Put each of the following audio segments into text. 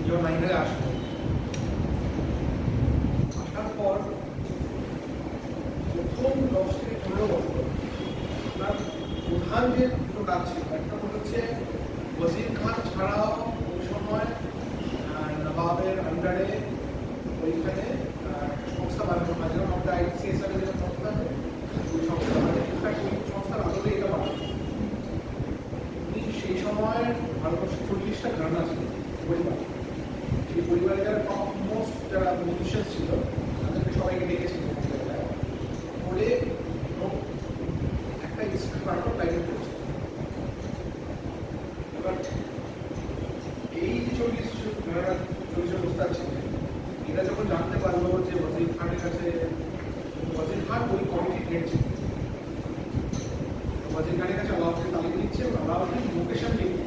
যখন মাইনারে আসলো, আসার পর প্রথম 10 থেকে 15 বছর তার প্রধান যে দুটো কাজ ছিল, একটা হচ্ছে ওয়াজির খান ছাড়াও ওই সময় নবাবের আন্ডারে ওইখানে সংস্থা বানানো হয়, যেমন আমাদের আইসিএসআর যে সংস্থা আছে ওই সংস্থা মানে ইনফ্যাক্ট ওই সংস্থার আদলে এটা বানানো। উনি সেই সময় ভারতবর্ষে 40টা ঘরানা ছিল পরিবার, সেই পরিবারে যারা টপ মোস্ট যারা মিউজিশিয়ান ছিল তাদেরকে সবাইকে ডেকেছিল বলে একটা ইনস্টিটিউট বানানোর প্ল্যানিং করছে। এবার এই যে 40 প্রস্তাব ছিল, এরা যখন জানতে পারলো যে ওয়াজির খানের কাছে, ওয়াজির খান ওই কমিটির হেড ছিল, ওয়াজির খানের কাছে আলাউদ্দিন তালিম নিচ্ছে এবং আলাউদ্দিন লোকেশন লিখছে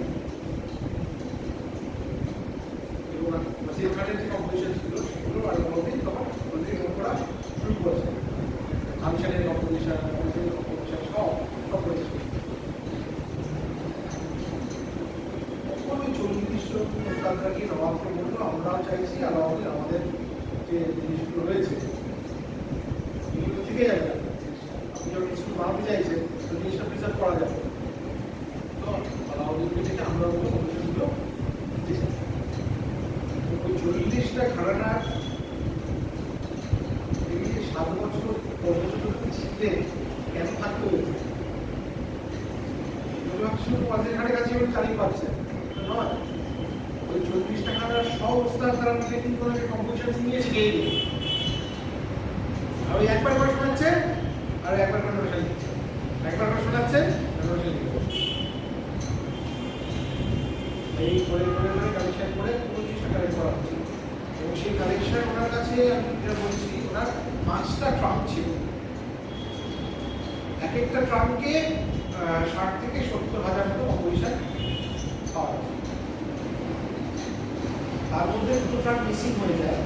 এবং ওয়াজির খানের যে কম্পোজিশন ছিল সেগুলো আর আলাউদ্দিন তখন ওয়াজির করা শুরু করেছে। ফাংশনের কম্পোজিশন সব করেছে। তখন ওই 40 জন প্রস্তাবটা কি নবাবকে বললো আমরাও চাইছি আলাউদ্দিন আমাদের যে জিনিসগুলো রয়েছে এগুলো থেকে যাবে, আপনি যখন কিছু বানাতে চাইছেন তো জিনিসটা প্রিজার্ভ করা যাবে। তো আলাউদ্দিনকে থেকে আমরা ওগুলো কমিশনগুলো ওই 40টা ঘরানার এই 7 বছর 10 বছর ছিলেন কেন থাকতে হয়েছে? শুধু ওয়াজির খানের কাছে চালিয়ে পাচ্ছে নয়, ওই 40টা ঘরানার সব ওস্তাদ তারা মিলে কিন্তু ওনাকে কম্পোজিশন নিয়ে শিখিয়ে দিল। আর ওই একবার করে শোনাচ্ছেন আর একবার করে নোশাল দিচ্ছেন, একবার করে শোনাচ্ছেন আর নোশাল দিচ্ছেন, এই করে করে করে কালেকশন করে 25টা কালেক্ট করা হচ্ছে। এবং সেই কালেকশন ওনার কাছে আমি যেটা বলছি ওনার 5টা ট্রাঙ্ক ছিল, এক একটা ট্রাঙ্কে 60 থেকে 70,000 মতো কম্পোজিশন পাওয়া যায়। তার মধ্যে দুটো ট্রাঙ্ক মিসিং হয়ে যায়।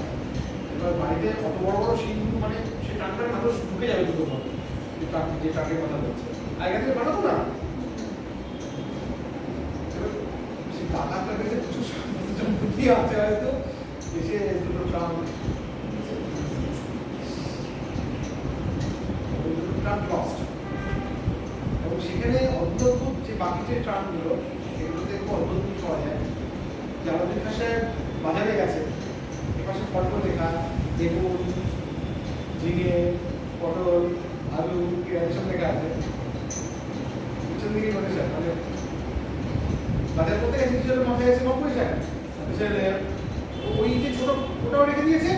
এবার বাড়িতে অত বড় বড় সিনগুলো মানে সে ট্রাঙ্কটার মানুষ ঢুকে যাবে দুটো ভাবে, যে ট্রাঙ্কের কথা বলছে আগে থেকে বানাবো না। সেই টাকাটার কাছে কিছু বুদ্ধি আছে হয়তো, এসে দুটো ট্রাঙ্ক লস্ট। এবং সেখানে অদ্ভুত যে বাকি যে ট্রাঙ্কগুলো সেগুলোতে খুব অদ্ভুত পাওয়া যায়। যে আমাদের ভাষায় বাজারে গেছে এপাশে ফটো লেখা বেগুন, ঝিঙে, পটল, আলু এসব লেখা আছে, পিছন দিকে করেছেন মানে বাজার করতে গেছে কিছু মাথায় আছে 90 টাকা, ওই যে ছোট ওটাও রেখে দিয়েছে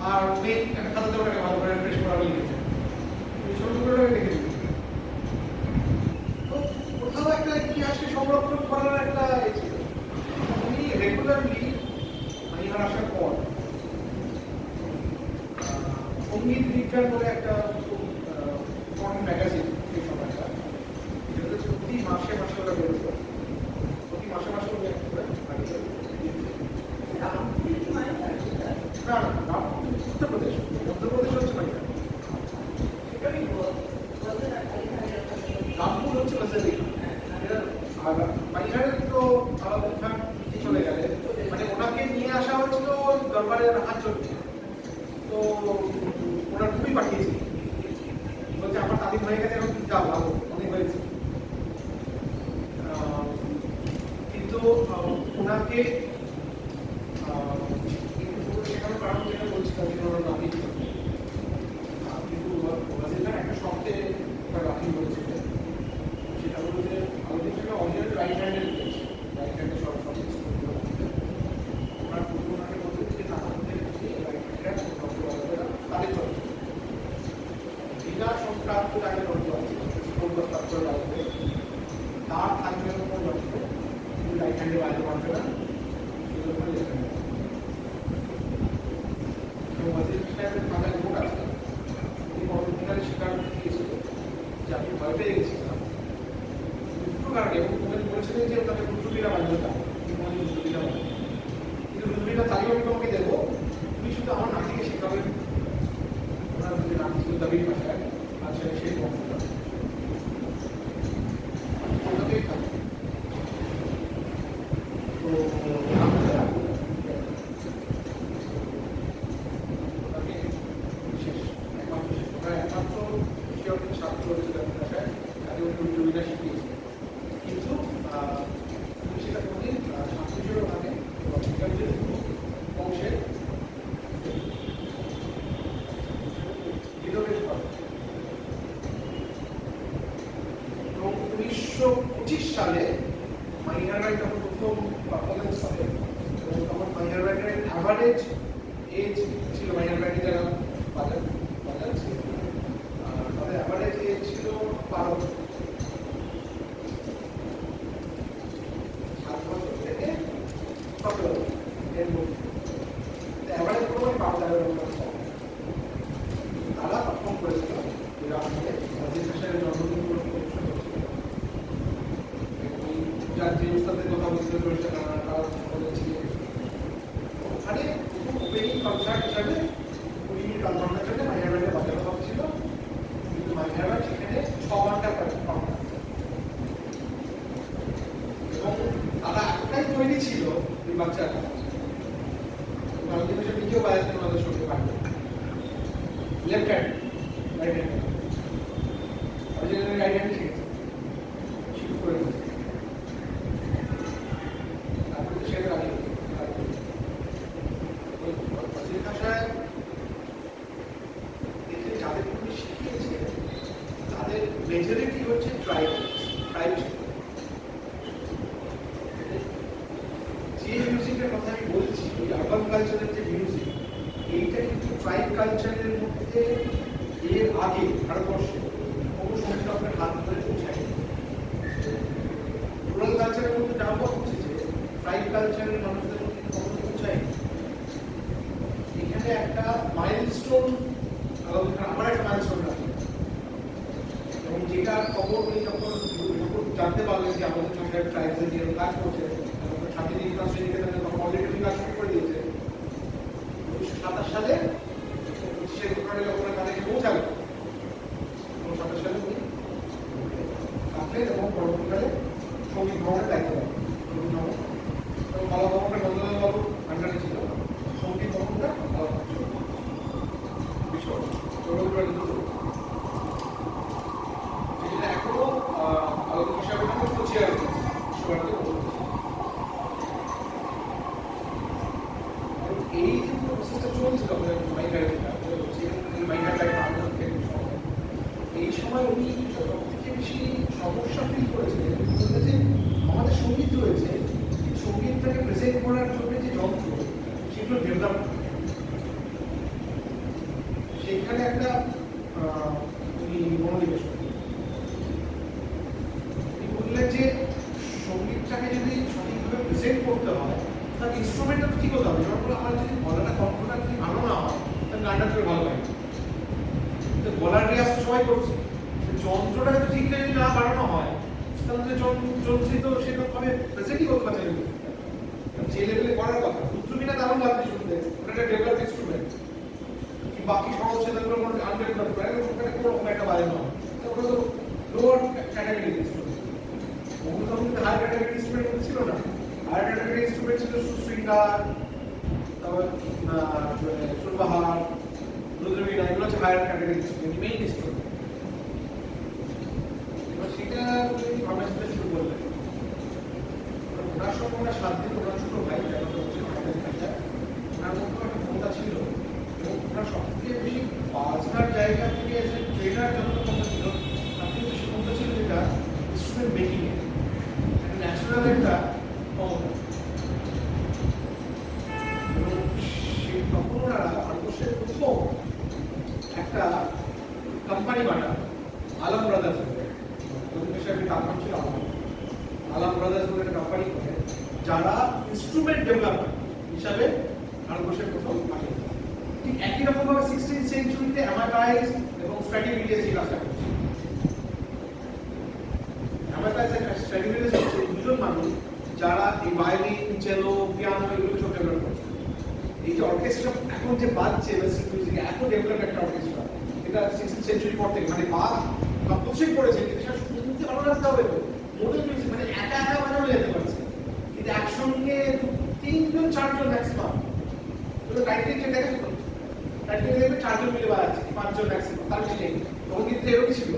আর মেন একটা খাতাতে ওটাকে ভালো করে ফ্রেশ করা লিখেছে, ওই ছোট টুকরোটাকে রেখে দিয়েছে। তো কোথাও একটা ইতিহাসকে সংরক্ষণ করার একটা ছিল। উনি রেগুলারলি মাইহার আসার পর সঙ্গীত বিজ্ঞান বলে একটা ম্যাগাজিন সেই সময়টা, যেটাতে প্রতি মাসে মাসে ওরা বেরোতো, প্রতি মাসে মাসে উনি একটা করে না না উত্তরপ্রদেশ, মধ্যপ্রদেশ হচ্ছে মাইহার, রামপুর হচ্ছে বাজারি। আর মাইহারের তো আলাদা খান চলে গেলে মানে ওনাকে নিয়ে আসা হয়েছিল দরবারে রাখার জন্য, তো ওনার খুবই পাঠিয়েছি এভারেজ এজ ছিল মাইনার ব্যান্ডে যারা বাজাচ্ছে তাদের এভারেজ এজ ছিল 12 বছর। 7 বছর থেকে 17 বছর এর মধ্যে এভারেজ পুরোপুরি 12 বছর তারা পারফর্ম করেছিল অজিত হাসানের জন্মদিন যার যে উস্তাদের কথা বলছিল তারা বলেছি ওখানে ওপেনিং কনসার্ট হিসাবে 20 মিনিট আধ ঘন্টার জন্য মাইনার ব্যান্ডে বাজানো হচ্ছিল, কিন্তু মাইনার ব্যান্ড সেখানে 6 ঘন্টা পারফর্ম করছে এবং তারা এতটাই তৈরি ছিল এই বাচ্চারা বাংলাদেশের নিজেও বাজাতে আমাদের সঙ্গে পারবে left hand right hand original right hand শিখেছে শিফট করে দিয়েছে তারপরে তো সেটা রাখি অজিত ভাষায় যাদের তুমি শিখিয়েছে তাদের মেজরিটি হচ্ছে ট্রাইব যে মিউজিকের কথা আমি বলছি ওই আরবান কালচারের যে মিউজিক এইটা কিন্তু ট্রাইব কালচারের মধ্যে এর আগে ভারতবর্ষে কোনো সঙ্গীত আপনার হাত ধরে পৌঁছায়নি। রুরাল কালচারের মধ্যে যা পৌঁছেছে ট্রাইব কালচারের মানুষদের মধ্যে কখনো পৌঁছায়নি। এখানে একটা মাইলস্টোন আমার একটা মাইলস্টোন রাখি এবং যেটা খবর উনি যখন জানতে পারলেন যে আমাদের সঙ্গে ট্রাইবসের নিয়ে কাজ করছে ছাত্রী নির্বাচন শ্রেণীকে তখন অলরেডি কাজ শুরু করে দিয়েছে 1927 সালে সে দোকানে যখন তাদেরকে পৌঁছালো 1927 সালে উনি থাকলেন এবং পরবর্তীকালে সঙ্গীত ভবনের দায়িত্ব দেন এবং কলা ভবনটা নন্দলাল বাবুর আন্ডারে ছিল, সঙ্গীত ভবনটা যেটা এখনো আলোচনা হিসাবে চেয়ার এই যে প্রসেসটা চলছিল এই সময় উনি সবথেকে বেশি সমস্যা ফিল করেছিলেন যে আমাদের সঙ্গীত রয়েছে সঙ্গীতটাকে প্রেজেন্ট করার জন্য যে যন্ত্র সেগুলো ডেভেলপ সেখানে একটা উনি মনোনিবেশ উনি বললেন যে সঙ্গীতটাকে যদি সঠিকভাবে প্রেজেন্ট করতে হয় তার ইনস্ট্রুমেন্টটা তো ঠিক হতে হবে। যেমন আমার যদি গলাটা কণ্ঠটা যদি ভালো না হয় তাহলে গানটা করে ভালো লাগে। তো গলার রেয়াজ তো সবাই করছে, যন্ত্রটা যদি ঠিক যদি না বাড়ানো হয় তাহলে যে যন্ত্রী তো সেরকমভাবে প্রেজেন্টই করতে পারছে না যে লেভেলে করার কথা। রুদ্রবীণা দারুণ লাগছে শুনতে, ওটা একটা ডেভেলপ ইনস্ট্রুমেন্ট। বাকি সহজ সেগুলো কোনো আনডেভেলপ করে ওখানে কোনো রকম একটা বাজে নয়, ওগুলো তো লোয়ার ক্যাটাগরি ইনস্ট্রুমেন্ট। ওগুলো তো আমাদের হাই ক্যাটাগরি ইনস্ট্রুমেন্ট ছিল না। হাই ক্যাটাগরি ইনস্ট্রুমেন্ট ছিল সুশৃঙ্গার, তারপর সুরবাহার, রুদ্রবীণা, এগুলো হচ্ছে higher category instrument, main instrument. এবার সেটা আমরা সেটা শুরু করলেন ওনার সঙ্গে ওনার 7 দিন ওনার ছোট ভাই ওনার মধ্যে একটা ক্ষমতা ছিল এবং ওনার সবথেকে বেশি বাজনার জায়গা থেকে এসে ট্রেনার যতটা ক্ষমতা ছিল তার থেকে বেশি ক্ষমতা ছিল যেটা ইনস্ট্রুমেন্ট মেকিং এ ন্যাচারাল একটা ক্ষমতা। এবং সেই তখন ওনারা ভারতবর্ষের প্রথম একটা কোম্পানি বানান আলম ব্রাদার্স নাম ছিল আলম ব্রাদার্স বলে একটা কোম্পানি করে যারা ইনস্ট্রুমেন্ট ডেভেলপার হিসাবে ভারতবর্ষের প্রথম আসে। ঠিক একই রকম ভাবে 16th সেঞ্চুরিতে অ্যামাটাইজ এবং স্ট্র্যাডিভেরিয়াস এই কাজটা করছে। অ্যামাটাইজ আর স্ট্র্যাডিভেরিয়াস হচ্ছে দুজন মানুষ যারা এই ভায়োলিন, চেলো, পিয়ানো এগুলো সব ডেভেলপ করছে। এই যে অর্কেস্ট্রা এখন যে বাজছে ওয়েস্টার্ন মিউজিকে এত ডেভেলপ একটা অর্কেস্ট্রা, এটা 16th সেঞ্চুরি পর থেকে মানে বাজ কম্পোজিশন করেছে কিন্তু সেটা শুনতে ভালো লাগতে হবে তো মডার্ন মিউজিক মানে একা একা বাজানো যেতে পারছে কিন্তু একসঙ্গে 3জন 4জন ম্যাক্সিমাম। তো টাইটেল যে দেখেছো তো টাইটেল দেখবে 4জন মিলে বাজাচ্ছে 5জন ম্যাক্সিমাম, তার বেশি নেই। তখন কিন্তু এরকমই ছিল।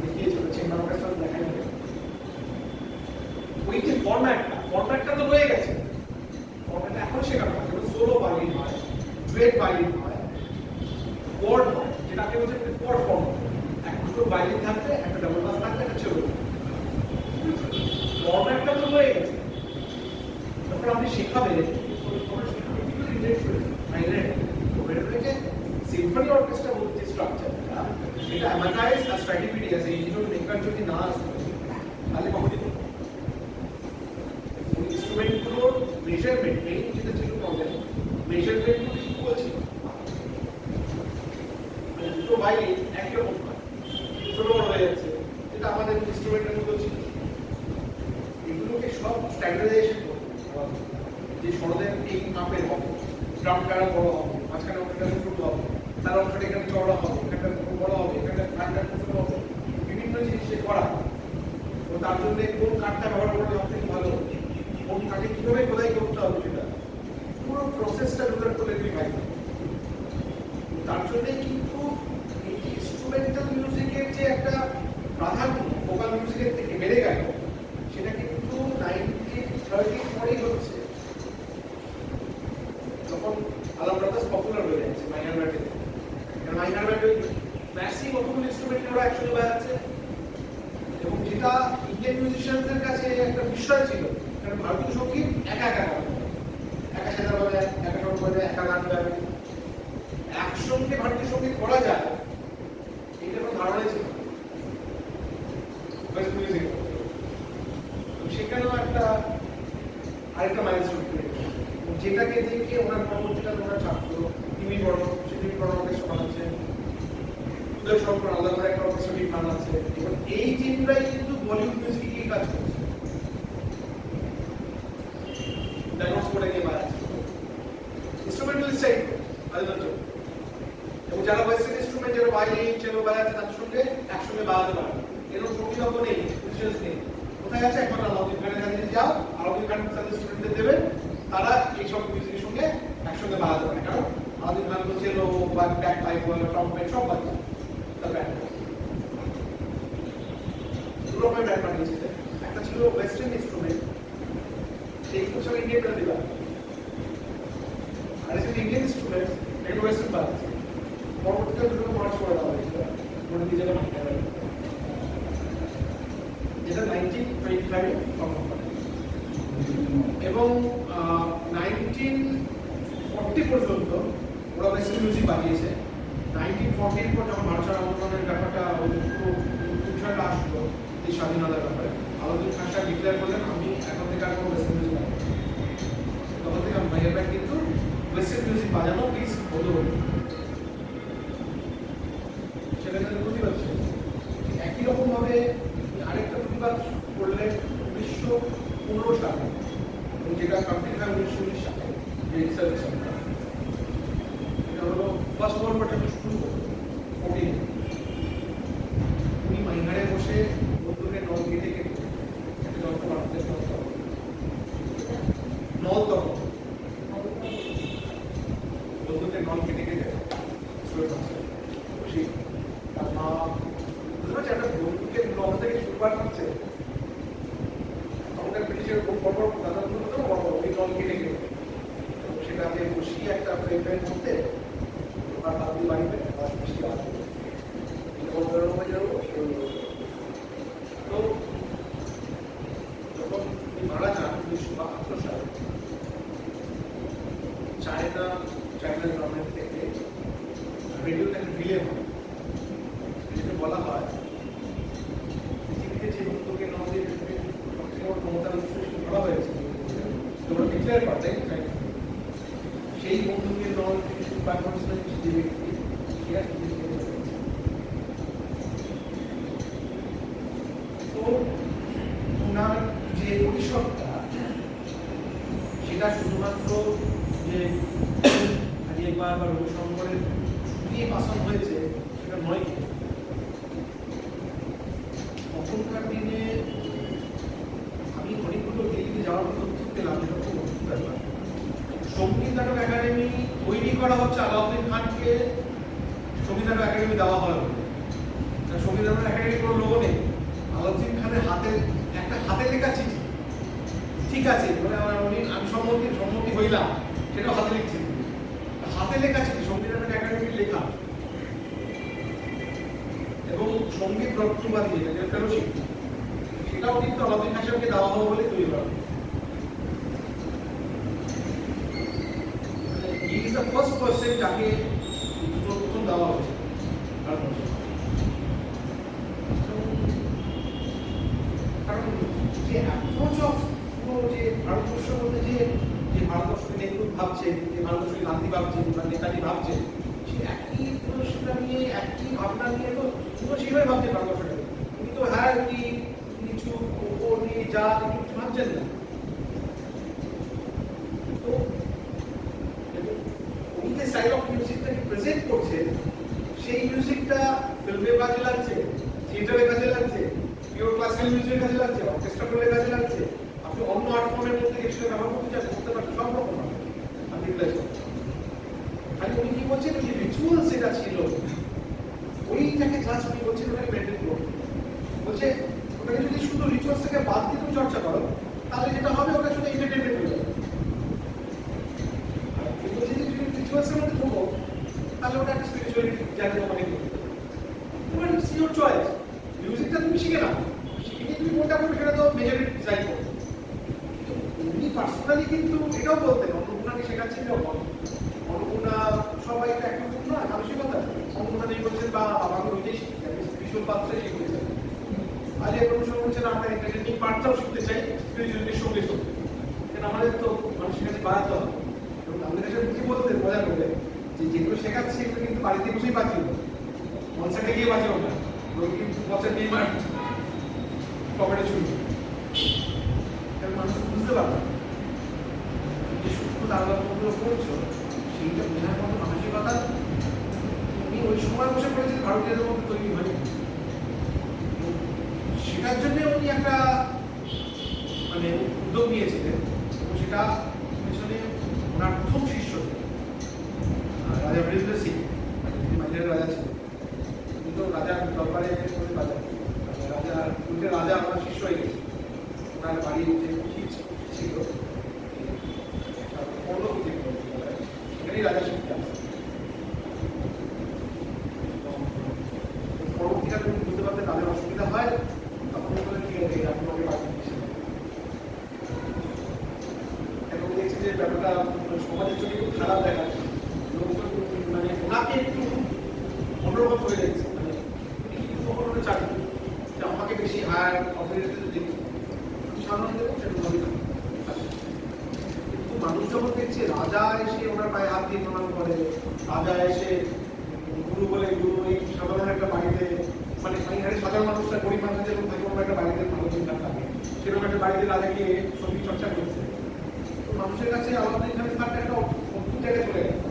দেখিয়েছিল চেম্বার অর্কেস্ট্রা দেখা যাবে ওই যে ফরম্যাটটা তো রয়ে গেছে, ফরম্যাটটা এখন শেখানো হয় যেমন সোলো ভায়োলিন হয়, ডুয়েট ভায়োলিন হয়, কোয়ার্ড হয়, যেটাকে বলছে কোয়ার্ড ফর্ম। এক দুটো ভায়োলিন থাকবে, একটা ডাবল বাস থাকবে, একটা চেলো। ফরম্যাট হয়ে গেছে। যখন আপনি শেখাবেন সিম্ফনি অর্কেস্ট্রা বলতে স্ট্রাকচারটা এটা অ্যামাটাইজ আর স্ট্র্যাটিফিডিয়াস এই দুটো মেকার যদি না আসতো তাহলে কখনই ইনস্ট্রুমেন্টগুলোর মেজারমেন্ট মেইন যেটা ছিল প্রবলেম মেজারমেন্টগুলো ইকুয়াল ছিল দুটো বাইরে একই রকম হয় ছোট বড় হয়ে যাচ্ছে যেটা আমাদের ইনস্ট্রুমেন্টের মতো ছিল এগুলোকে সব স্ট্যান্ডার্ডাইজেশন করতে যে সরদের এই মাপের হবে ড্রাম কারা বড় হবে মাঝখানে অংশটা ছোট হবে তার অংশটা এখানে চওড়া হবে এখানটা বড় হবে এখানটা কাঠটা ছোট হবে বিভিন্ন জিনিস করা তো তার জন্য কোন কাঠটা ব্যবহার করলে সবথেকে ভালো কোন কাঠে কিভাবে খোদাই করতে হবে সেটা পুরো প্রসেসটা ঢোকার করে ডিভাইড তার জন্য কিন্তু এই যে ইনস্ট্রুমেন্টাল মিউজিকের যে একটা প্রাধান্য ভোকাল মিউজিকের থেকে বেড়ে গেল সেটা কিন্তু 1930 পরেই হচ্ছে যখন আলাম ব্রাদার্স পপুলার হয়ে যাচ্ছে মাইনার ব্যান্ডে কারণ মাইনার ব্যান্ডে ম্যাসিভ কতগুলো ইনস্ট্রুমেন্ট ওরা একসঙ্গে বাজাচ্ছে এবং যেটা ইন্ডিয়ান মিউজিশিয়ানদের কাছে একটা বিষয় ছিল কারণ ভারতীয় সঙ্গীত একা একা গান একা সেতার বাজায় একা সঙ্গ বাজায় একা গান গাবে একসঙ্গে ভারতীয় সঙ্গীত করা যায় এইটা কোনো ধারণাই ছিল ওয়েস্ট মিউজিক সেখানেও একটা আরেকটা মাইলস্টোন যেটাকে দেখে ওনার পরবর্তীটা ওনার ছাত্র তিনি বড় সেটি বড় অর্কেস্ট্রা বানাচ্ছে উদয় শঙ্কর আলাদা করে একটা অর্কেস্ট্রা টিম বানাচ্ছে এবং এই টিমটাই কিন্তু বলিউড মিউজিকে কাজ করছে ডায়নক্স করে গিয়ে বাজাচ্ছে ইনস্ট্রুমেন্টালিস্ট চাই আলাদা এবং যারা ওয়েস্টার্ন ইনস্ট্রুমেন্ট যারা ভায়োলিন চেলো বাজাচ্ছে তাদের সঙ্গে একসঙ্গে বাজাতে পারে এরকম সঙ্গীতজ্ঞ নেই মিউজিশিয়ানস নেই কোথায় আছে এখন আলাউদ্দিন খানের কাছে যাও আলাউদ্দিন খান তাদের স্টুডেন্টদের দেবেন তারা এইসব মিউজিকের সঙ্গে একসঙ্গে বাজাতে পারে কারণ আলাউদ্দিন খান তো চেলো বা ব্যাক পাইপ বলো ট্রাম্পেট সব বাজছে তার ব্যান্ড দু রকমের ব্যান্ড বানিয়েছিল একটা ছিল ওয়েস্টার্ন ইনস্ট্রুমেন্ট সেইগুলো সব ইন্ডিয়ান ব্যান্ড দিবা আর একটা ইন্ডিয়ান ইনস্ট্রুমেন্ট একটা ওয়েস্টার্ন বাজাচ্ছে পরবর্তীতে দুটো মার্চ করে দেওয়া হয়েছিল মনে দিয়ে যেটা যেটা 1925 এবং 1940 পর্যন্ত ওরা ওয়েস্টার্ন মিউজিক বানিয়েছে 1940 পর যখন ভারত আন্দোলনের ব্যাপারটা বিষয়টা আসলো এই স্বাধীনতার ব্যাপারে আলাউদ্দিন খান সাহেব ডিক্লেয়ার করলেন আমি এখন থেকে আর কোনো ওয়েস্টার্ন মিউজিক বানাবো তখন থেকে ভাইয়ের ভাই কিন্তু ওয়েস্টার্ন মিউজিক বাজানো প্লিজ বন্ধ করুন সেটা কিন্তু প্রতিবাদ ছিল একই রকম ভাবে আরেকটা প্রতিবাদ করলেন 1915 সালে এবং যেটা কমপ্লিট হয় 1919 সালে যে রিসার্চ সেন্টার এটা হলো ফার্স্ট ওয়ার্ল্ড ওয়ারটা শুরু করলো 14 উনি মাইহারে বসে বন্ধুকে নল কেটে কেটে একটা যন্ত্র বানাতে নল তখন বন্ধুকে নল কেটে কেটে বসে তার মা বুঝতে পারছি একটা বন্ধুকে নল থেকে শুরুবার করছে তখনকার ব্রিটিশের খুব বড় বড় দাদা বন্ধু তো বড় বড় ওই নল কেটে কেটে সেটাকে বসিয়ে একটা ফ্রেমের মধ্যে ওখান হাত দিয়ে বাড়িতে বৃষ্টি আসবে তো যখন উনি মারা যান 1972 সালে চায়না গভর্নমেন্ট থেকে রেডিওতে রিলে হয় যেটা বলা হয় পৃথিবীতে যে বন্ধুকে নদীর ক্ষমতার করা হয়েছে তোমরা ডিক্লেয়ার করতে সেই বন্ধুকে নল থেকে শুরু বার করেছিলেন যে ব্যক্তি তো ওনার যে পরিষদটা সেটা শুধুমাত্র যে একবার বা রবিশঙ্করের দিয়ে পাশন হয়েছে সেটা নয় তখনকার দিনে আমি অনেকগুলো দিল্লিতে যাওয়ার তথ্য পেলাম এরকম ব্যাপার সঙ্গীত নাটক একাডেমি তৈরি করা হচ্ছে আলাউদ্দিন খানকে সঙ্গীত নাটক একাডেমি দেওয়া হয় সঙ্গীত নাটক একাডেমি কোনো লোগো নেই আলাউদ্দিন খানের একটা হাতে লেখা চিঠি ঠিক আছে মানে আমি সম্মতি হইলাম সেটাও হাতে লিখছি হাতে লেখা চিঠি সঙ্গীত নাটক একাডেমির লেখা এবং সঙ্গীত রত্নবাদী যেটা ফেলোশিপ সেটা সেটাও কিন্তু আলাউদ্দিন খাসিমকে দেওয়া হবে বলে তৈরি করা। He is the first person যাকে প্রথম দেওয়া হবে ভারতবর্ষে। কারণ যে অ্যাপ্রোচ অফ পুরো যে ভারতবর্ষের মধ্যে যে যে ভারতবর্ষকে নেহরু ভাবছেন, যে ভারতবর্ষকে গান্ধী ভাবছেন বা নেতাজি ভাবছেন, সে একই পুরস্কার নিয়ে একই ভাবনা নিয়ে তো পুরো সেভাবে ভাবছেন ভারতবর্ষটাকে। উনি তো হ্যাঁ উনি কিছু ওপর নিয়ে যা কিছু ভাবছেন না। তো উনি যে স্টাইল অফ মিউজিকটাকে প্রেজেন্ট করছেন, সেই মিউজিকটা ফিল্মে কাজে লাগছে, থিয়েটারে কাজে লাগছে, পিওর ক্লাসিক্যাল মিউজিকের কাজে লাগছে, অর্কেস্ট্রালে কাজে লাগছে। আপনি অন্য আর্ট ফর্মের মধ্যে কিছু ব্যবহার করতে চান, করতে পারেন, সব রকম আপনি ইউটিলাইজ করতে পারেন। খালি উনি কি বলছেন, ওই যে রিচুয়ালস যেটা ছিল ওইটাকে জাস্ট উনি বলছেন ওটাকে মেনটেন করুন। বলছে ওটাকে যদি শুধু রিচুয়ালসটাকে বাদ দিয়ে তুমি চর্চা করো, তাহলে যেটা হবে ওটা শুধু এন্টারটেনমেন্ট হয়ে যাবে। কিন্তু যদি রিচুয়ালসের মধ্যে ঢোকো, তাহলে ওটা একটা স্পিরিচুয়ালিটি জায়গা তোমাকে করতে হবে। তোমার ইটস ইউর চয়েস। মিউজিকটা তুমি শিখে নাও, শিখে নিয়ে তুমি কোনটা করবে সেটা তো মেজরিটি ডিসাইড করো। উনি পার্সোনালি কিন্তু এটাও বলতেন, অন্নপূর্ণাকে শেখাচ্ছেন যখন অন্নপূর্ণা সবাই তো একরকম না মানসিকতা। অন্নপূর্ণা নেই বলছেন বা বাবাকে ওইটাই শিখতে বিশ্বর পাত্রে শিখেছেন। আজ এরকম সময় বলছেন আমরা এন্টারটেইনিং পার্টটাও শিখতে চাই স্পিরিচুয়ালিটির সঙ্গে সঙ্গে। কারণ আমাদের তো মানুষের কাছে বাড়াতে হবে। এবং আমাদের কাছে কি বলতেন মজা করে যে যেগুলো শেখাচ্ছি এগুলো কিন্তু বাড়িতে বসেই বাঁচিও, কনসার্টে গিয়ে বাঁচিও না, কিন্তু বছর নেই মার পকেটে ছুটবে। কারণ মানুষ বুঝতে পারবে যে সূক্ষ্ম তারকাগুলো করছো সেইটা বোঝার মতো মানসিকতা উনি ওই সময় বসে পড়েছেন ভারতীয়দের মধ্যে তৈরি হয়নি। সেটার জন্য উনি একটা মানে উদ্যোগ নিয়েছিলেন এবং সেটা পেছনে ওনার প্রথম শিষ্য রাজা বীরেন্দ্র সিং, মাঝের রাজা ছিলেন। কিন্তু রাজার দরবারে রাজা উল্টে রাজা ওনার শিষ্য হয়ে গেছে। ওনার বাড়ির যে পুঁথি ছিল সেখানেই রাজা শিখতে আসে। পরবর্তীকালে উনি বুঝতে পারতেন তাদের অসুবিধা হয়, তখন বললেন ঠিক আছে আপনি আমাকে বাড়ি দিচ্ছেন। এখন দেখছি যে ব্যাপারটা সমাজের জন্য খুব খারাপ দেখায়, মানে ওনাকে একটু অন্যরকম হয়ে যাচ্ছে। মানে উনি কিন্তু কখনো চাকরি যে আমাকে বেশি হায়ার অপরিণতিতে দেখি সামনে দেবো সেটা ভাবি না। কিন্তু মানুষ যখন দেখছে রাজা এসে ওনার পায়ে হাত দিয়ে প্রণাম করে, রাজা এসে গুরু বলে গুরু এই সাধারণ একটা বাড়িতে মানে এখানে সাধারণ মানুষরা গরিব মানুষদের যেরকম থাকে ওনার একটা বাড়িতে ভালো চিন্তা থাকে, সেরকম একটা বাড়িতে রাজা গিয়ে সঙ্গীত চর্চা করছে। তো মানুষের কাছে আমাদের এখানে থাকতে একটা অদ্ভুত জায়গায় চলে গেছে।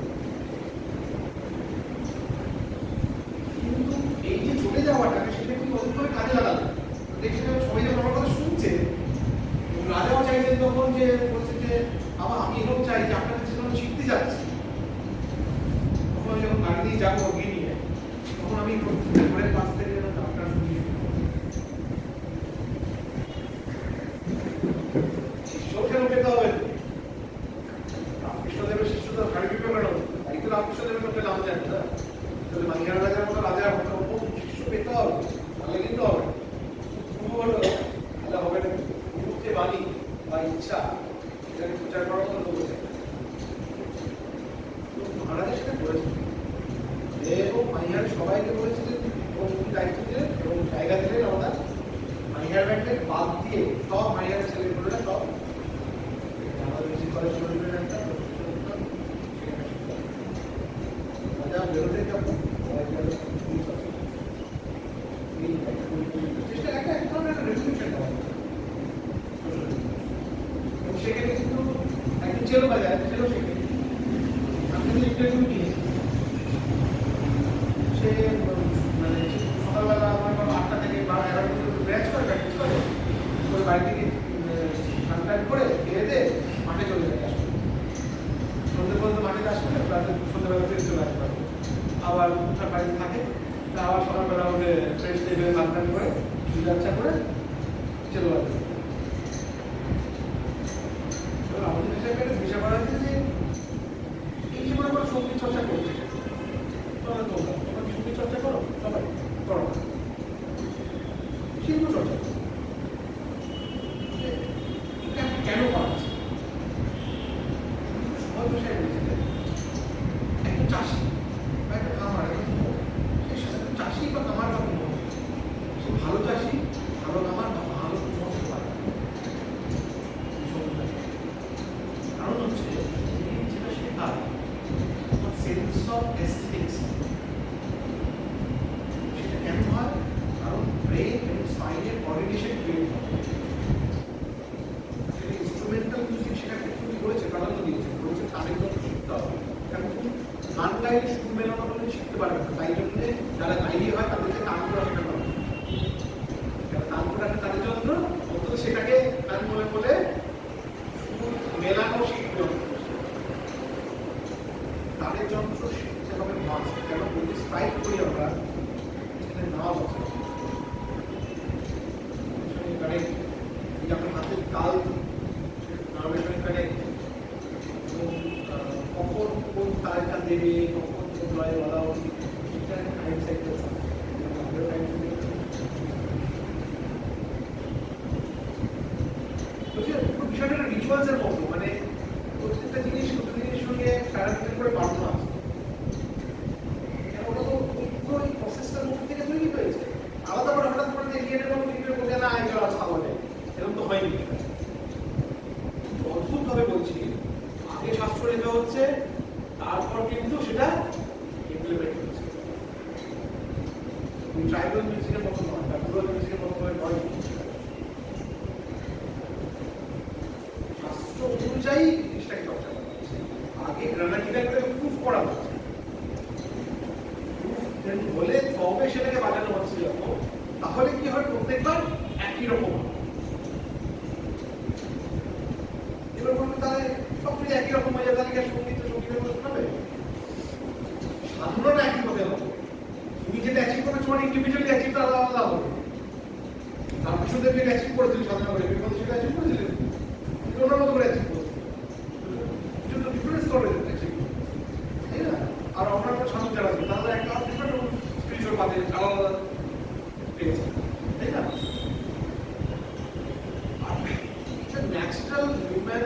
কিন্তু এই যে চলে যাওয়াটাকে সেটা কিন্তু অদ্ভুতভাবে কাজে লাগাবে। দেখছি সবাই যখন আমার কথা শুনছে, রাজাও চাইছেন তখন যে বলছে যে বাবা আমি এরকম চাই যে আপনার কাছে যখন শিখতে যাচ্ছি, তখন আমি যখন গাড়ি দিয়ে যাবো গিয়ে নিয়ে, তখন আমি প্রত্যেকটা ঘরের কাছ থেকে আপনার শুনি শিষ্যকে পেতে হবে। রামকৃষ্ণদেবের শিষ্য তো গাড়ি পিপে বেরো, তাই তো রামকৃষ্ণদেবের মধ্যে নাম যায় না। তাহলে মাঝিহার রাজার মতো রাজার শিষ্য পেতে হবে, তাহলে কিন্তু হবে হলো তাহলে হবে না। যে বাণী বা ইচ্ছা এটাকে প্রচার করার মতো লোক আছে। তো মহারাজ সেটা করেছেন এবং মাইহার সবাইকে বলেছিলেন এবং দায়িত্ব দিলেন এবং জায়গা দিলেন। আমরা মাইহার ব্যাংকের বাদ দিয়ে সব মাইহারের ছেলেগুলোরা সব আমাদের বেশি কলেজ শরীরের একটা রাজা বেরোতে যাবো চেষ্টা একটা এক ধরনের একটা রেভলিউশন করা। সেখানে কিন্তু একজন চেলো বাজায় চেলো শেখে আপনি ইন্টারভিউ নিয়ে সে মানে সকালবেলা আমার 8টা থেকে 11টা পর্যন্ত ব্যাচ করে প্র্যাকটিস করে ওই বাড়ি থেকে স্নান করে খেয়ে দিয়ে মাঠে চলে যায় আসবে। সন্ধ্যে পর্যন্ত মাঠে আসবে না, রাতে সন্ধ্যেবেলা ফের চলে আসবে, আবার তার বাড়িতে থাকে। তা আবার সকালবেলা ওদের ফ্রেশ দিয়ে স্নান করে যাত্রা করে চলে আসবে। আমাদের দেশে একটা বিষয় করা হচ্ছে যে এই যে মনে করো সঙ্গীত চর্চা করছে, তোমরা সঙ্গীত চর্চা করো, সবাই করো শিল্প চর্চা করো। দেবে, কখন নয় বলা উচিত, এটা একটা টাইম সাইকেল আছে। বিষয়টা রিচুয়ালসের মতো, মানে প্রত্যেকটা জিনিস প্রতিদিনের সঙ্গে প্যারামিটার করে বাড়ানো আছে। ওটা তো ওই প্রসেসটার মধ্যে থেকে তৈরি হয়েছে। আলাদা করে হঠাৎ করে এগিয়ে নেবো বলে না এই চলা খাবো না, এরকম তো হয়নি। অদ্ভুত ভাবে বলছি, আগে শাস্ত্র লেখা হচ্ছে, তারপর কিন্তু সেটা ইমপ্লিমেন্ট হচ্ছে। ট্রাইবাল মিউজিকের মতো নয়, বা রুরাল মিউজিকের মতো নয়। শাস্ত্র অনুযায়ী জিনিসটাকে চর্চা করা হচ্ছে। আগে গ্রামাটিক্যাল করে প্রুফ করা হচ্ছে, বলে তবে সেটাকে বাজানো হচ্ছে যখন, তাহলে কি হয় প্রত্যেকবার একই রকম। এবার বলবে তাহলে সবকিছু একই রকম হয়ে যাবে, তাহলে কি সঙ্গীত সঙ্গীতের মতো শোনাবে? সাধনাটা একই ভাবে হবে। তুমি যেটা অ্যাচিভ করবে তোমার ইন্ডিভিজুয়ালি অ্যাচিভটা আলাদা আলাদা হবে। রামকৃষ্ণদেব যেটা অ্যাচিভ করেছিলেন সাধনা করে, বিপদ সেটা অ্যাচিভ করেছিলেন, ওনার মতো করে অ্যাচিভ করেছিলেন। দুটো ডিফারেন্স করে অ্যাচিভ, তাই না? আর অন্যান্য সাধক যারা আছে তারা একটা ডিফারেন্ট স্পিরিচুয়াল পাথে আলাদা পেয়েছে, তাই না? আর ন্যাচারাল হিউম্যান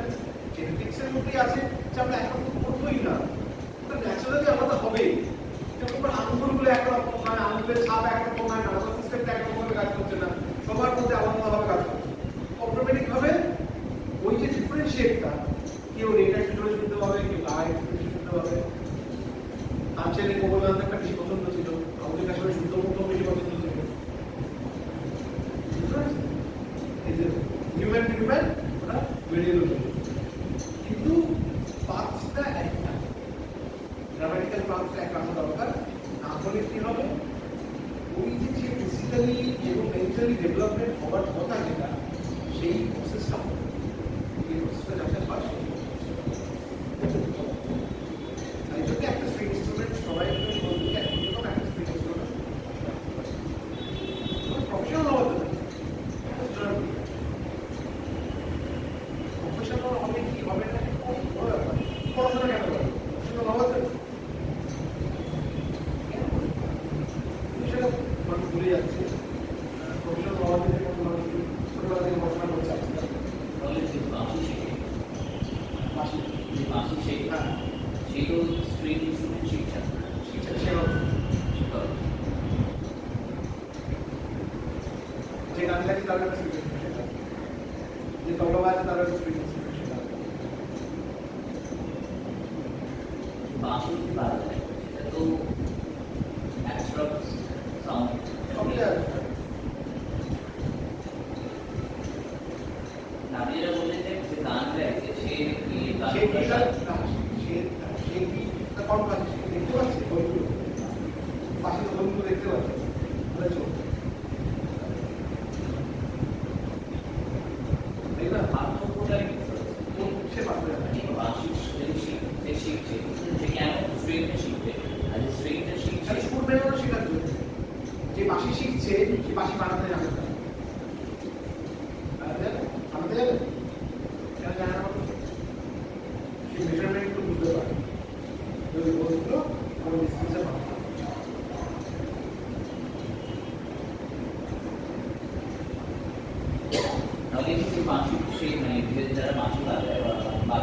জেনেটিক্সের মধ্যেই আছে যে আমরা একরকম করবোই না, ওটা ন্যাচারালি আলাদা হবেই। যেমন আঙুলগুলো একরকম নয়, আঙুলের ছাপ একরকম নয়, নার্ভাস সিস্টেমটা একরকম ভাবে কাজ করছে না, সবার মধ্যে আলাদা আলাদাভাবে কাজ করছে। অটোমেটিক ভাবে ওই যে ডিফারেন্সিয়েটটা, কেউ রেড একটু জোরে শুনতে হবে, কেউ লাইট বেশি শুনতে হবে। তার ছেলে কোমল গানটা বেশি পছন্দ ছিল, আমাদের কাছে শুদ্ধ মুক্ত বেশি পছন্দ ছিল। এই যে হিউম্যান হিউম্যান ওটা বেরিয়ে গেল, কিন্তু পাথটা একটা, গ্রামাটিক্যাল পাথটা এক রাখা দরকার। না হলে কি হবে, ওই যে ফিজিক্যালি এবং মেন্টালি ডেভেলপমেন্ট হওয়ার কথা যেটা, সেই প্রসেসটা হবে। এই প্রসেসটা যাতে পারে তাই জন্য একটা স্ট্রিং ইনস্ট্রুমেন্ট সবাই বলতে একদম একটা স্ট্রিং ইনস্ট্রুমেন্ট প্রফেশনাল হওয়া যাবে। প্রফেশনাল হবে কি হবে না পড়াশোনা কেন করে প্রফেশনাল হওয়া যাবে, সেটা মানুষ ভুলে যাচ্ছে। প্রফেশনাল হওয়া যাবে কোনো মানুষ ছোটবেলা থেকে পড়াশোনা করছে আজকাল সেগুলো স্ট্রিং ইনস্ট্রুমেন্ট শিক্ষা শিক্ষা সেবা যে গান গাইছে তার একটা স্ট্রিং ইনস্ট্রুমেন্ট, যে তবলা বাজে তার একটা স্ট্রিং ইনস্ট্রুমেন্ট, বাঁশি বাজা যায়, সেটা তো অ্যাবস্ট্রাক্ট সাউন্ড সবই আছে। আপনি যেটা বললেন যে গান গাইছে সে কি সে কি কম কাজ দেখতে পাচ্ছে, বইগুলো পাশে তো বইগুলো দেখতে পাচ্ছে, তাই না? পার্থক্যটা সে পারবে না। বাঁশি যে শিখছে সে কেন স্ট্রিংটা শিখবে, আর যে স্ট্রিংটা শিখছে সুর বেরোনো শেখার জন্য, যে বাঁশি শিখছে সে বাঁশি বানাতে জানে না, বানাতে জানে কেন জানে না, সে মেজারমেন্ট একটু বুঝতে পারে, যদি বলছিল আমার ডিস্টেন্সে বানাতে তাহলে কিন্তু বাঁশি সেই মানে যারা বাঁশি বাজায় বা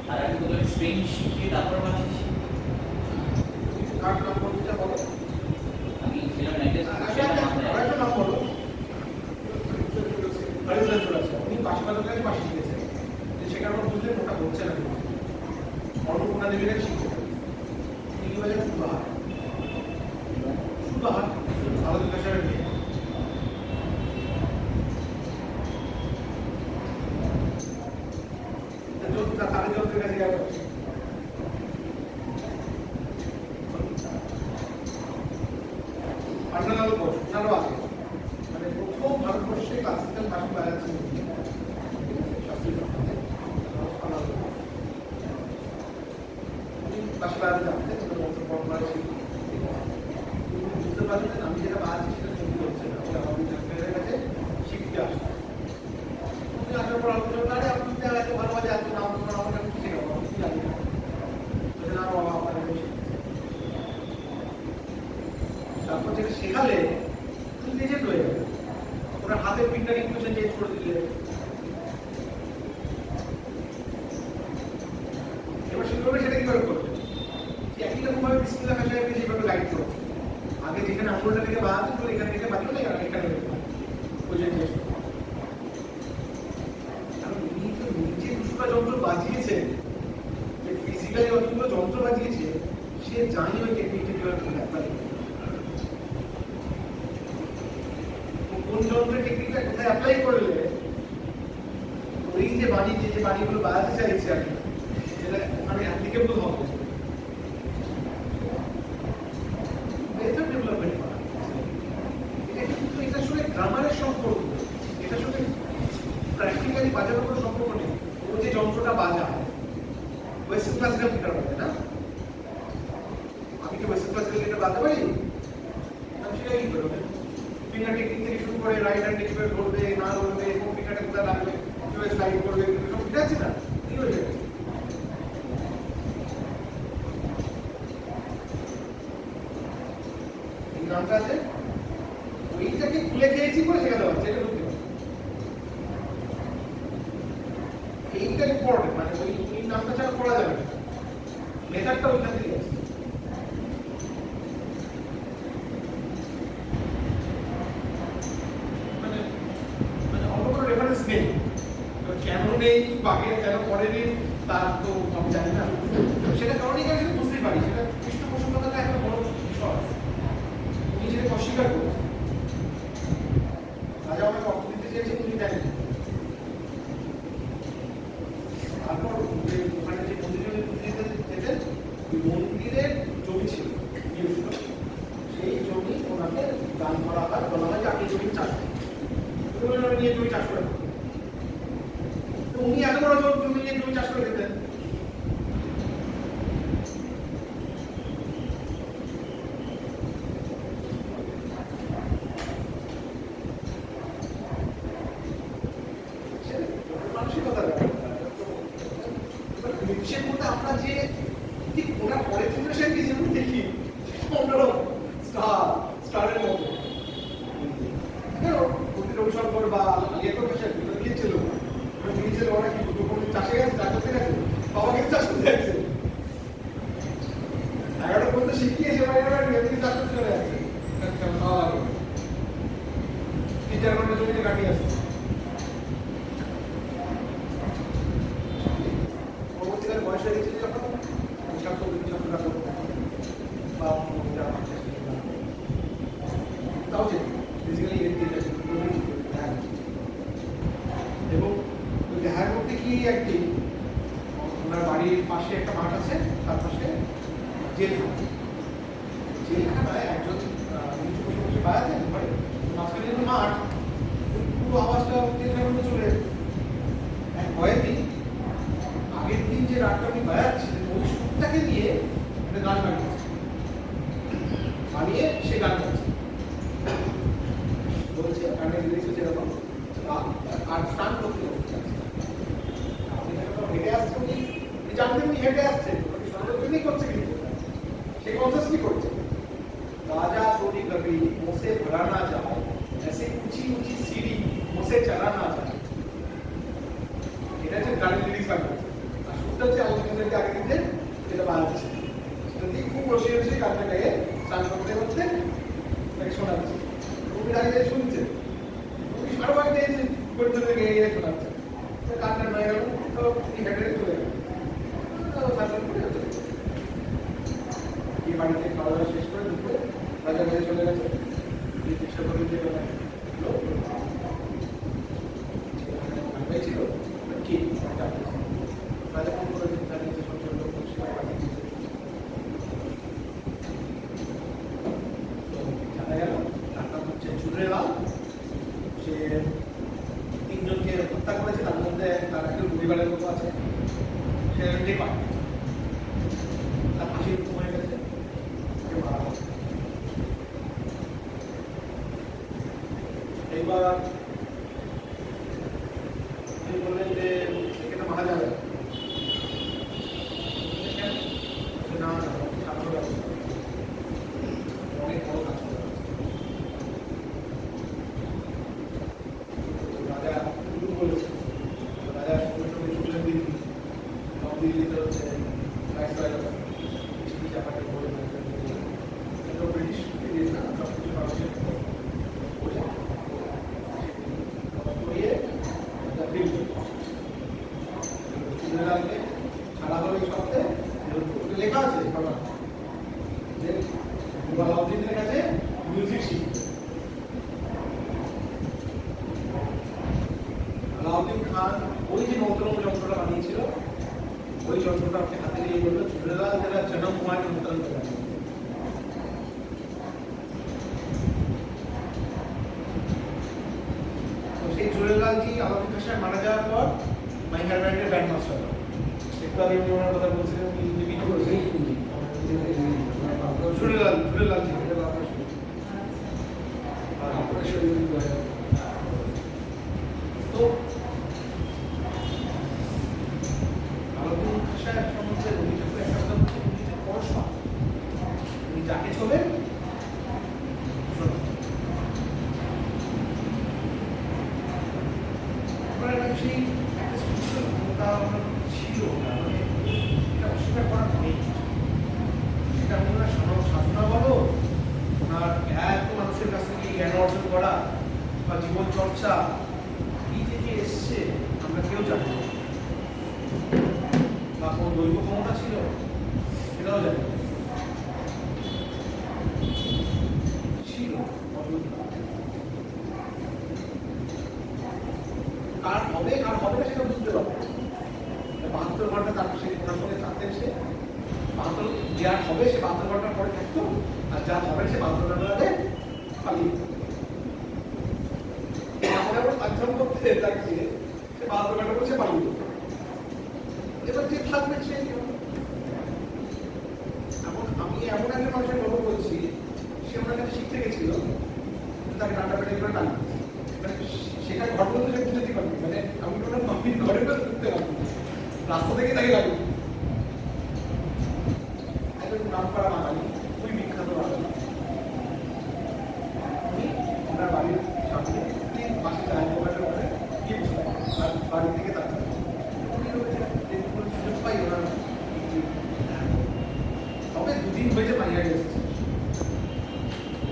তারা কিন্তু স্ট্রিং শিখে তারপর বাঁশি শিখে। কার নম্বরটা বলো, আমি ছিলাম একটা নাম বলো। উনি বাঁশি বাজাতে বাঁশি শিখেছেন, সেখানে আমার বুঝলেন ওটা হচ্ছে না, অন্নপূর্ণা দেবীরা শিখতে তিনি কি বাজার সুবাহার সুবাহার আলাদা ভাষার মেয়ে, তাদের যন্ত্রের কাছে গেল পান্নালাল ঘোষ, ওনারও আছে, মানে প্রথম ভারতবর্ষে ক্লাসিক্যাল বাঁশি বাজাচ্ছেন শাস্ত্রীয় বাঁশি বাজাতে জানতেন, বুঝতে পারতেন আমি যেটা বাজাচ্ছি সেটা সত্যি হচ্ছে না, ওটা আমাদের ডাক্তারের কাছে শিখতে আসতাম। আসার পর আলোচনা আরে আপনি এত ভালো বাজে এত নাম আমার কাছে শিখে যাবো, আমি কি জানি না, বাবা আপনার যতটা যন্ত্র বাজিয়েছে, যে ফিজিক্যালি যতগুলো যন্ত্র বাজিয়েছে, সে জানি ওই টেকনিকটা কিভাবে অ্যাপ্লাই করবে। কোন যন্ত্রের টেকনিকটা কোথায় অ্যাপ্লাই করলে ওই যে বাড়ি যে বাড়িগুলো বাজাতে চাইছে আমি, সেটা ওখানে অ্যাপ্লিকেবল হবে। মেথড ডেভেলপমেন্ট করা, এটা কিন্তু এটা আসলে গ্রামারের সম্পর্ক, এটা আসলে প্র্যাকটিক্যালি বাজানোর কোনো সম্পর্ক নেই। ও যে যন্ত্রটা বাজায়, ওয়েস্টার্ন ক্লাসিক্যাল গিটার বাজায় না, আমি কি ওয়েস্টার্ন ক্লাসিক্যাল গিটার বাজাতে পারি? আমি সেটা কি করবো? ফিঙ্গার টেকনিক থেকে শুরু করে রাইট হ্যান্ড কিভাবে ধরবে না ধরবে, কোন ফিঙ্গারটা কোথায় রাখবে, কিভাবে স্লাইড করবে, সব ঠিক আছে না? কি হয়ে যাবে? এই গানটা আছে, ওইটাকে খুলে খেয়েছি বলে শেখাতে পারছে, এটা সত্যি কথা। এইটা ইম্পর্টেন্ট, মানে ওই নামটা ছাড়া পড়া যাবে না, মেথডটা ওইখান থেকে আসছে। মানে অন্য কোনো রেফারেন্স নেই, কেন নেই বাকি কেন করেনি তার তো আমি জানি না, সেটা কারণে আমি বুঝতেই পারি, সেটা পৃষ্ঠপোষকতাটা একটা বড় বিষয়। উনি যেটা অস্বীকার করেছেন, রাজা আমাকে অর্থ দিতে চেয়েছেন, উনি দেন। তারপর ওখানে যে মন্দিরে যেতেন, ওই মন্দিরের জমি ছিল, সেই জমি ওনাকে দান করা হয়, বলা হয় যে আপনি জমি চাষ করুন, নিয়ে জমি চাষ করে। তো উনি এত বড় জমি নিয়ে জমি চাষ করে দিতেন। মানসিকতার বিশ্বের মধ্যে আমরা যে ঠিক ওনার পরের জেনারেশনকে যেমন দেখি, অন্যরকম স্টারের মতো রবিশঙ্কর বা লেখক হিসেবে গিয়েছিল, গিয়েছিল ওরা কি চাষে গেছে, চাষ করতে গেছে, বাবা কিন্তু চাষ করতে গেছে, 11টা পর্যন্ত শিখিয়েছে, চাষ করতে চলে যাচ্ছে, 3-4 ঘন্টা জমিতে কাটিয়ে আসছে। পরবর্তীকালে বয়স হয়ে গেছিল যখন ছাত্ররা করবো বা তাও যে ফিজিক্যালি এবং দেখার মধ্যে কি একদিন ওনার বাড়ির পাশে একটা মাঠ আছে, তার পাশে জেলখানায় একজন বসে বসে বাজাতেন, মাঝখানে মাঠ, পুরো আওয়াজটা জেলখানার মধ্যে চলে যেত। এক ভয়ের দিন, আগের দিন যে রাগটা উনি বাজাচ্ছিলেন, ওই সুরটাকে নিয়ে একটা গান বানিয়ে সে গান গাচ্ছে, বলছে গানের লিরিক্স হচ্ছে এরকম, আর স্টান করতে হেঁটে আসছে, উনি জানতেন উনি হেঁটে আসছে, সর্বজনই করছে, কিন্তু সে কনসাসলি করছে। राजा थोड़ी कभी मुझसे भरा ना जाए, ऐसे ऊंची ऊंची सीढ़ी मुझसे चला ना जाए। এটা হচ্ছে গানের লিরিক্স বানাচ্ছে, আর সুরটা হচ্ছে আমাদেরকে আগে দিতে যেটা বানাচ্ছে, সেটা দিয়ে খুব বসে বসে গানটা গায়ে স্নান করতে করতে তাকে শোনাচ্ছে। কবি আগে শুনছে, কবি সর্বাগ দিয়েছে করতে গিয়ে গিয়ে শোনাচ্ছে, গানটা নয় গেল, তো হেঁটে চলে গেল, বাড়িতে খাওয়া দাওয়া শেষ করে দুপুরে রাজা বাড়ি চলে গেছে। চেষ্টা করে যে ছিল কি রাজা ফোন করে জানিয়েছে সঞ্চয় লোক জানা গেল তার নাম হচ্ছে চুনরেলাল। সে 3 জনকে হত্যা করেছে, তার মধ্যে তার একটা পরিবারের মতো আছে, সে টেপা তার ফাঁসি হয়ে গেছে। এইবার তিনি বললেন যে এখানে মারা যাবে না, সাধারণ ব্যবস্থা অনেক বড় কাজ করে রাজা শুরু বলেছে। রাজা সঙ্গে সঙ্গে ছুটলেন দিল্লি, দিল্লিতে হচ্ছে ব্যাপারটা বলে ব্রিটিশ না সবকিছু মানুষের করিয়ে ঝুলেলালকে ছাড়া হলো এই সপ্তাহে লেখা আছে বাবা যে আলাউদ্দিনের কাছে মিউজিক শিখবে। আলাউদ্দিন খান ওই যে নৌতরঙ্গ যন্ত্রটা বানিয়েছিল ওই যন্ত্রটা আপনি হাতে নিয়ে বললো ঝুলেলাল যেটা জনম কুমার নৌতরঙ্গ বানিয়েছিল। সেই ঝুলেলালজি আলাউদ্দিন খান সাহেব মারা যাওয়ার পর মাইহার ব্যান্ডের ব্যান্ড মাস্টার একটু আগে উনি ওনার কথা বলছিলেন উনি লিপিটি করেছেন ঝুলেলালজি তো আলাউদ্দিন খান সাহেব সম্বন্ধে অভিযোগ একটা কথা হচ্ছে উনি যে পড়াশোনা উনি যাকে চলেন সেই একটা স্পেশাল ক্ষমতা ছিল না মানে এটা অস্বীকার করার নেই সেটা ওনার সাধনা বলো ওনার এত মানুষের কাছ থেকে জ্ঞান অর্জন করা বা জীবন চর্চা কি থেকে এসছে আমরা কেউ জানি না বা কোন দৈব ক্ষমতা ছিল সেটাও জানি না ছিল কার হবে না সেটা বুঝতে পারবে 72 ঘন্টা তারপর সে ওনার সঙ্গে থাকতেন সে 72 যার হবে সে 72 ঘন্টার পরে থাকতো আর যার হবে সে 72 ঘন্টার আগে পালিয়ে আমরা আবার সাক্ষম করতে থাকছে সে 72 ঘন্টা পরে সে পালিয়ে যেত। এবার যে থাকবে সে আমি এমন একটা মানুষের গল্প বলছি সে ওনার কাছে শিখতে গেছিল তাকে ডান্ডা পেটে করে টানছে সেটা ঘটনা তো সে বুঝতে পারবে মানে আমি ওনার মামির ঘরে তো ঢুকতে পারবো রাস্তা থেকে তাকে লাগবে একজন নাম করা বাঙালি খুবই বিখ্যাত বাঙালি উনি ওনার বাড়ির সামনে পাশে চায়ের দোকানের ওখানে গিয়ে বসে আর বাড়ি থেকে তার উনি কোনো সুযোগ পাই ওনার তবে দুদিন হয়েছে মাইয়ারে এসেছে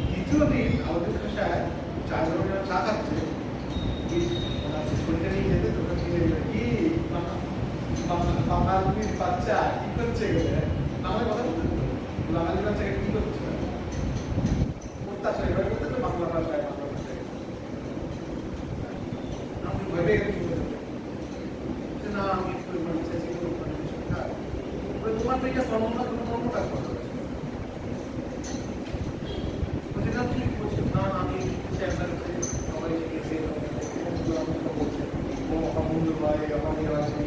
দ্বিতীয় দিন আলাউদ্দিন খান সাহেব চায়ের দোকানে চা খাচ্ছে ছড়িটা নিয়ে যেতে তোমরা কি বাঙালির বাচ্চা কি করছে বাংলায় কথা বলতে বাঙালি বাচ্চাকে কি করছে অত্যাচার এবার করতে তো বাংলা ভাষায় আমি ভেবে গেছি না আমি একটু ইচ্ছা ছিল তোমার তো এটা কর্ম না কোনো কর্ম কাজ করতে বলছে না ঠিক বলছে না আমি আপনার সবাই শিখেছে বলছে ও আমার বন্ধু ভাই আমার আছে